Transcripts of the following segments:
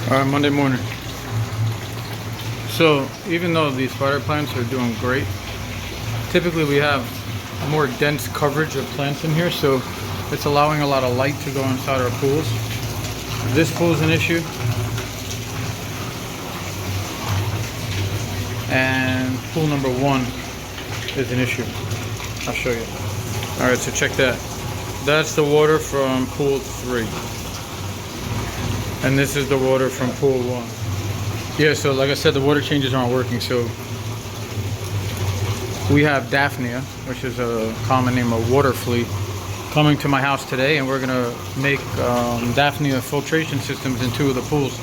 Alright, Monday morning. So, even though these spider plants are doing great, typically we have more dense coverage of plants in here, so it's allowing a lot of light to go inside our pools. This pool is an issue. And pool number 1 is an issue. I'll show you. Alright, so check that. That's the water from pool 3. And this is the water from pool 1. Yeah, so like I said, the water changes aren't working. So we have Daphnia, which is a common name of water flea, coming to my house today, and we're gonna make Daphnia filtration systems in 2 of the pools.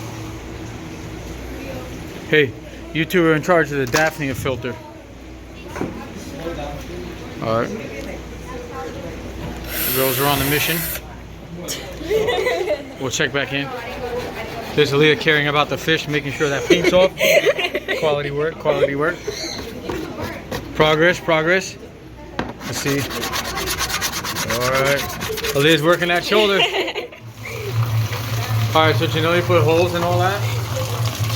Hey, you 2 are in charge of the Daphnia filter. Alright. The girls are on the mission. We'll check back in. There's Aaliyah caring about the fish, making sure that paint's off. Quality work, quality work. Progress, progress. Let's see. Alright. Aaliyah's working that shoulder. Alright, so Janelle put holes and all that.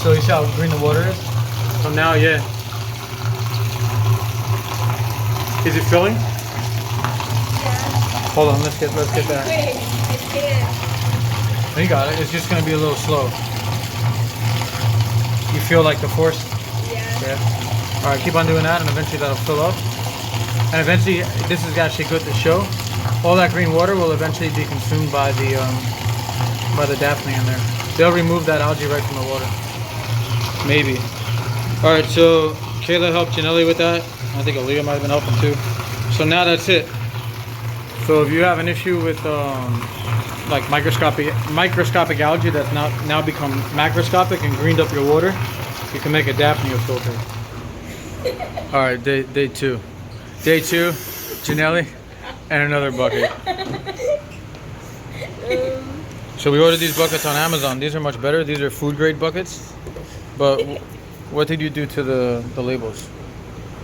So you see how green the water is? So now, yeah. Is it filling? Yeah. Hold on, let's get that. You got it. It's just gonna be a little slow. You feel like the force? Yeah. All right, keep on doing that, and eventually that'll fill up. And eventually, this is actually good to show. All that green water will eventually be consumed by the Daphnia in there. They'll remove that algae right from the water. Maybe. All right, so Kayla helped Janelle with that. I think Aaliyah might have been helping too. So now that's it. So if you have an issue with like microscopic algae that's now become macroscopic and greened up your water, you can make a Daphnia filter. All right, day 2. Day 2, Janelle, and another bucket. So we ordered these buckets on Amazon. These are much better. These are food grade buckets. But what did you do to the labels?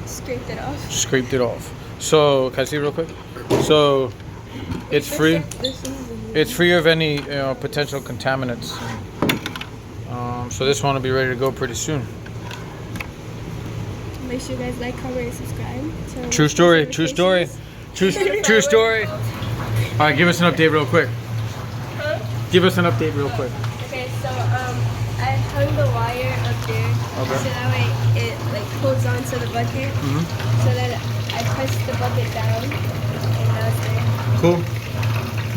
Scraped it off. Scraped it off. So can I see it real quick? So it's free. It's free of any potential contaminants. So this one will be ready to go pretty soon. Make sure you guys like, comment, and subscribe. True story. True story. True story. All right, give us an update real quick. Huh? Give us an update real quick. Okay, so I hung the wire up there, Okay. so that way it like holds on to the bucket. Mm-hmm. So then I pressed the bucket down, and now it's there. Cool.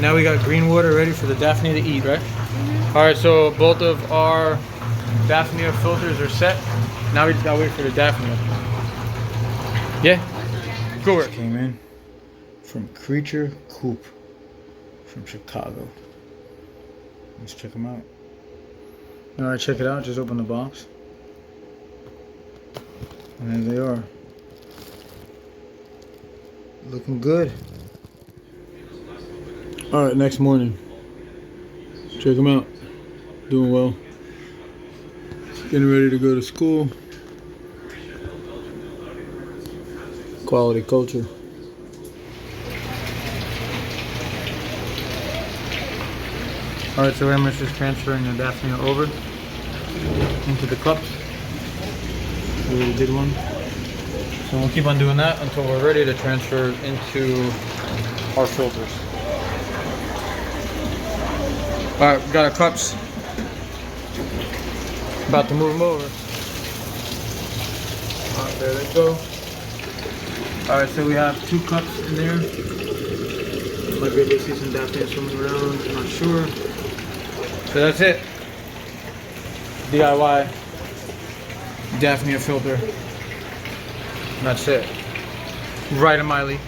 Now we got green water ready for the Daphnia to eat, right? All right, so both of our Daphnia filters are set. Now we just gotta wait for the Daphnia. Yeah? Good work. Came in from Creature Coop from Chicago. Let's check them out. All right, check it out. Just open the box. And there they are. Looking good. All right, next morning. Check them out. Doing well. Getting ready to go to school. Quality culture. Alright, so Amos is transferring the Daphnia over into the cups. We already did one. So we'll keep on doing that until we're ready to transfer into our filters. Alright, we got our cups. About to move them over. Alright, there they go. Alright, so we have 2 cups in there. Might be able to see some Daphnia swimming around, I'm not sure. So that's it. DIY Daphnia filter. That's it. Right, Miley.